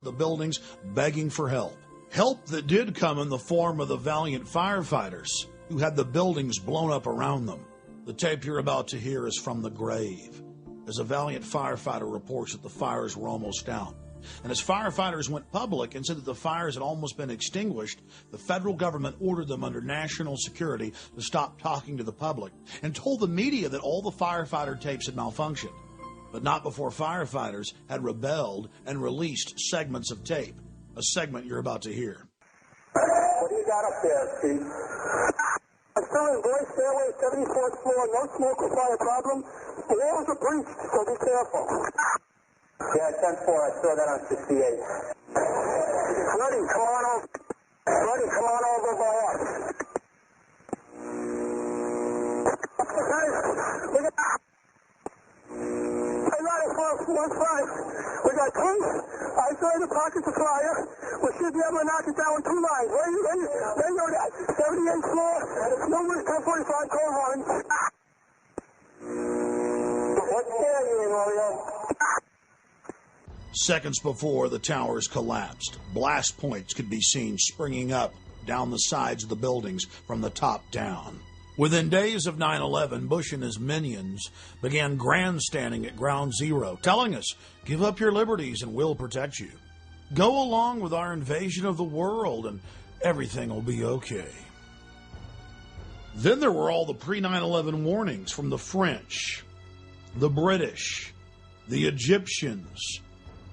the buildings begging for help. Help that did come in the form of the valiant firefighters who had the buildings blown up around them. The tape you're about to hear is from the grave, as a valiant firefighter reports that the fires were almost out. And as firefighters went public and said that the fires had almost been extinguished, the federal government ordered them under national security to stop talking to the public and told the media that all the firefighter tapes had malfunctioned. But not before firefighters had rebelled and released segments of tape, a segment you're about to hear. What do you got up there, Chief? I'm still in Boy Stairway, 74th floor, no smoke or fire problem. The walls are breached, so be careful. Yeah, 10-4, I saw that on 68. Freddie, come on over. Freddie, come on over by us. Guys, we got... I got it, 415. We got police, isolated pockets of fire. We should be able to knock it down with 2 lines. Where you go that? 78th floor, numerous 1045 call horns. What scared you, Mario? Seconds before the towers collapsed, blast points could be seen springing up down the sides of the buildings from the top down. Within days of 9/11, Bush and his minions began grandstanding at Ground Zero, telling us, give up your liberties and we'll protect you. Go along with our invasion of the world and everything will be okay. Then there were all the pre-9/11 warnings from the French, the British, the Egyptians,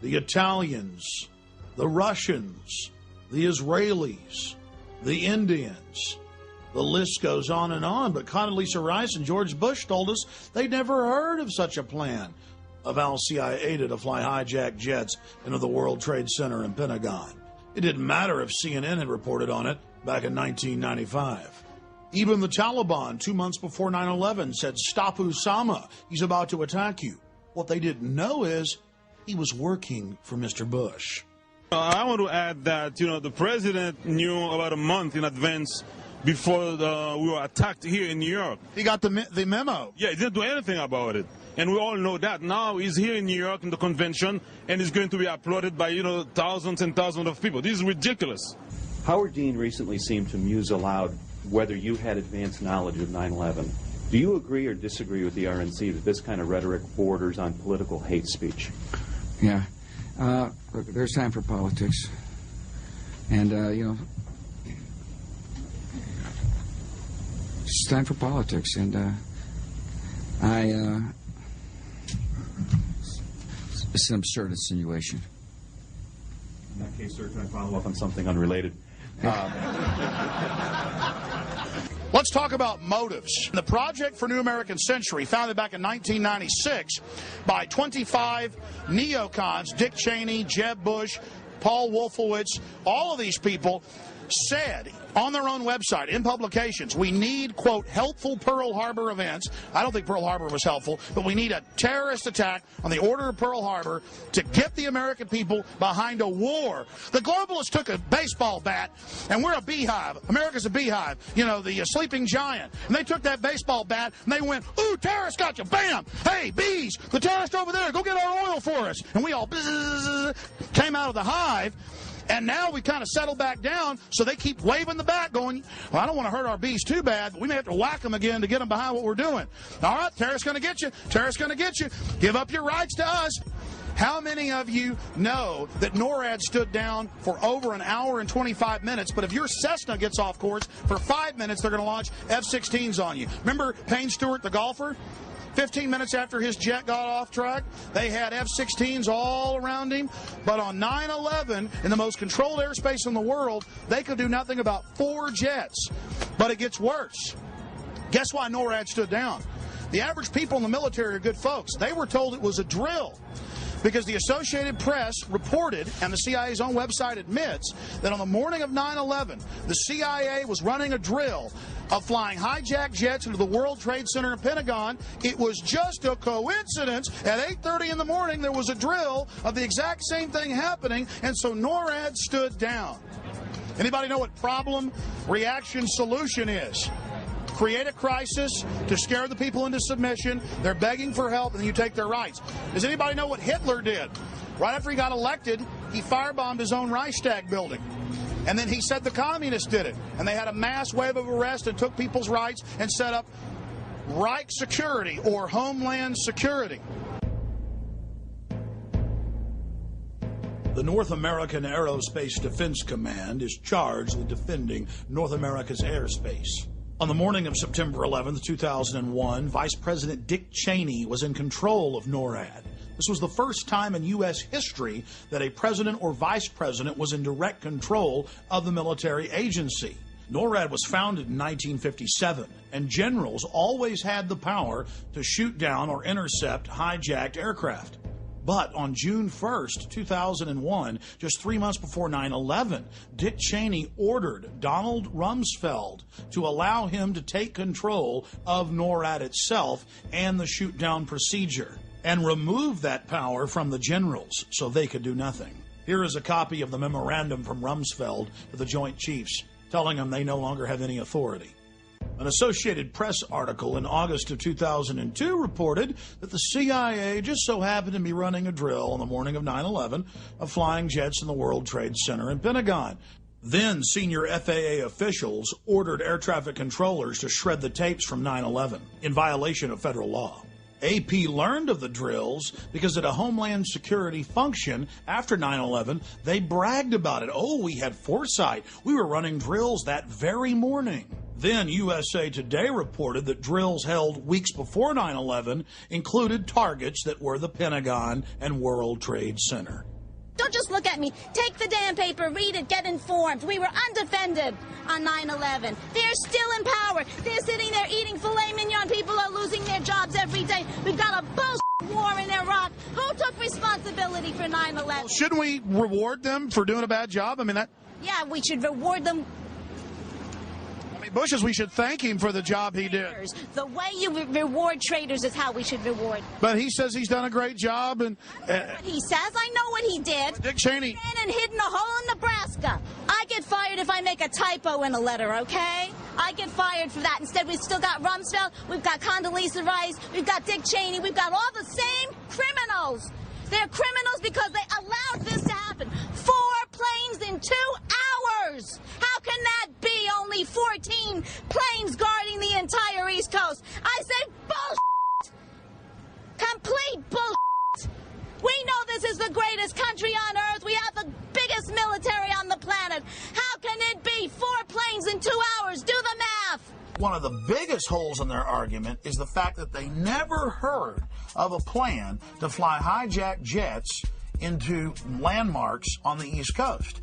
the Italians, the Russians, the Israelis, the Indians. The list goes on, but Condoleezza Rice and George Bush told us they'd never heard of such a plan of al-CIA to fly hijacked jets into the World Trade Center and Pentagon. It didn't matter if CNN had reported on it back in 1995. Even the Taliban, 2 months before 9/11, said, stop Osama, he's about to attack you. What they didn't know is he was working for Mr. Bush. I want to add that, the president knew about a month in advance before we were attacked here in New York. He got the memo. Yeah, he didn't do anything about it. And we all know that. Now he's here in New York in the convention, and he's going to be applauded by, thousands and thousands of people. This is ridiculous. Howard Dean recently seemed to muse aloud whether you had advanced knowledge of 9/11. Do you agree or disagree with the RNC that this kind of rhetoric borders on political hate speech? Yeah. Look, there's time for politics. And, it's time for politics. And, it's an absurd insinuation. In that case, sir, can I follow up on something unrelated? Let's talk about motives. The Project for New American Century, founded back in 1996 by 25 neocons, Dick Cheney, Jeb Bush, Paul Wolfowitz, all of these people said on their own website, in publications, we need, quote, helpful Pearl Harbor events. I don't think Pearl Harbor was helpful, but we need a terrorist attack on the order of Pearl Harbor to get the American people behind a war. The globalists took a baseball bat, and we're a beehive. America's a beehive, the sleeping giant. And they took that baseball bat, and they went, ooh, terrorists got you, bam! Hey, bees, the terrorist over there, go get our oil for us. And we all came out of the hive. And now we kind of settle back down, so they keep waving the bat going, well, I don't want to hurt our bees too bad, but we may have to whack them again to get them behind what we're doing. All right, terrorists going to get you. Terrorists going to get you. Give up your rights to us. How many of you know that NORAD stood down for over an hour and 25 minutes, but if your Cessna gets off course for 5 minutes, they're going to launch F-16s on you? Remember Payne Stewart, the golfer? 15 minutes after his jet got off track, they had F-16s all around him. But on 9/11, in the most controlled airspace in the world, they could do nothing about 4 jets. But it gets worse. Guess why NORAD stood down? The average people in the military are good folks. They were told it was a drill, because the Associated Press reported, and the CIA's own website admits, that on the morning of 9/11, the CIA was running a drill of flying hijacked jets into the World Trade Center and Pentagon. It was just a coincidence. At 8:30 in the morning, there was a drill of the exact same thing happening, and so NORAD stood down. Anybody know what problem, reaction, solution is? Create a crisis to scare the people into submission. They're begging for help, and then you take their rights. Does anybody know what Hitler did? Right after he got elected, he firebombed his own Reichstag building. And then he said the communists did it. And they had a mass wave of arrest and took people's rights and set up Reich Security, or Homeland Security. The North American Aerospace Defense Command is charged with defending North America's airspace. On the morning of September 11, 2001, Vice President Dick Cheney was in control of NORAD. This was the first time in U.S. history that a president or vice president was in direct control of the military agency. NORAD was founded in 1957, and generals always had the power to shoot down or intercept hijacked aircraft. But on June 1st, 2001, just 3 months before 9/11, Dick Cheney ordered Donald Rumsfeld to allow him to take control of NORAD itself and the shoot-down procedure, and remove that power from the generals so they could do nothing. Here is a copy of the memorandum from Rumsfeld to the Joint Chiefs, telling them they no longer have any authority. An Associated Press article in August of 2002 reported that the CIA just so happened to be running a drill on the morning of 9/11 of flying jets in the World Trade Center and Pentagon. Then senior FAA officials ordered air traffic controllers to shred the tapes from 9/11 in violation of federal law. AP learned of the drills because at a Homeland Security function after 9/11, they bragged about it. Oh, we had foresight. We were running drills that very morning. Then USA Today reported that drills held weeks before 9/11 included targets that were the Pentagon and World Trade Center. Don't just look at me. Take the damn paper, read it, get informed. We were undefended on 9/11. They're still in power. They're sitting there eating filet mignon. People are losing their jobs every day. We've got a bullshit war in Iraq. Who took responsibility for 9/11? Well, shouldn't we reward them for doing a bad job? I mean, that... Yeah, we should reward them. Bush says we should thank him for the job he did. The way you reward traitors is how we should reward. But he says he's done a great job. And what he says, I know what he did. Dick Cheney. And hidden a hole in Nebraska. I get fired if I make a typo in a letter, okay? I get fired for that. Instead, we've still got Rumsfeld, we've got Condoleezza Rice, we've got Dick Cheney, we've got all the same criminals. They're criminals because they allowed this to happen. 4 planes in 2 hours. How can that be? Only 14 planes guarding the entire East Coast. I say bullshit. Complete bullshit. We know this is the greatest country on earth. We have the biggest military on the planet. How can it be 4 planes in 2 hours? Do the math. One of the biggest holes in their argument is the fact that they never heard of a plan to fly hijacked jets into landmarks on the East Coast.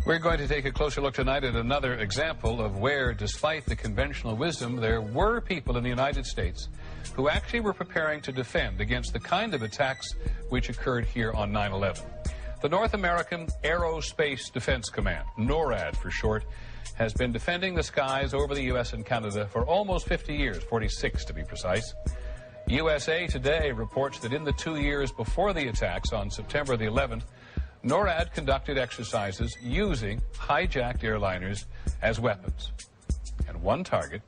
We're going to take a closer look tonight at another example of where, despite the conventional wisdom, there were people in the United States who actually were preparing to defend against the kind of attacks which occurred here on 9/11. The North American Aerospace Defense Command, NORAD for short, has been defending the skies over the U.S. and Canada for almost 50 years, 46 to be precise. USA Today reports that in the 2 years before the attacks on September the 11th, NORAD conducted exercises using hijacked airliners as weapons. And one target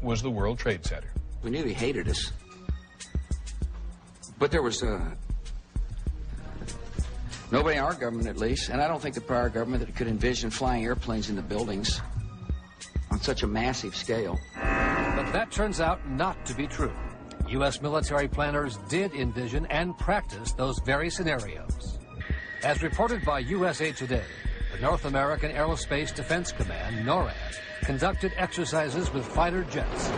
was the World Trade Center. We knew he hated us. But there was nobody in our government, at least, and I don't think the prior government that could envision flying airplanes into buildings on such a massive scale. But that turns out not to be true. U.S. military planners did envision and practice those very scenarios. As reported by USA Today, the North American Aerospace Defense Command, NORAD, conducted exercises with fighter jets,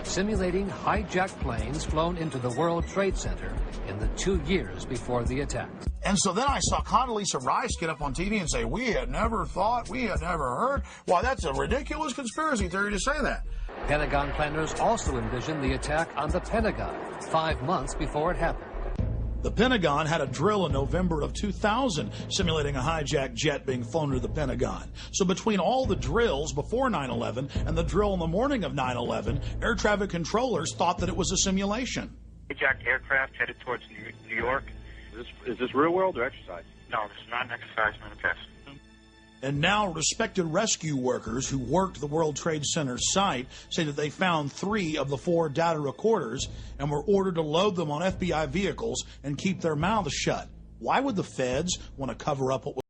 simulating hijacked planes flown into the World Trade Center in the 2 years before the attacks. And so then I saw Condoleezza Rice get up on TV and say, we had never thought, we had never heard. Why, that's a ridiculous conspiracy theory to say that. Pentagon planners also envisioned the attack on the Pentagon 5 months before it happened. The Pentagon had a drill in November of 2000 simulating a hijacked jet being flown to the Pentagon. So between all the drills before 9/11 and the drill in the morning of 9/11, air traffic controllers thought that it was a simulation. Hijacked aircraft headed towards New York. Is this real world or exercise? No, this is not an exercise, not a test. And now respected rescue workers who worked the World Trade Center site say that they found 3 of the 4 data recorders and were ordered to load them on FBI vehicles and keep their mouths shut. Why would the feds want to cover up what was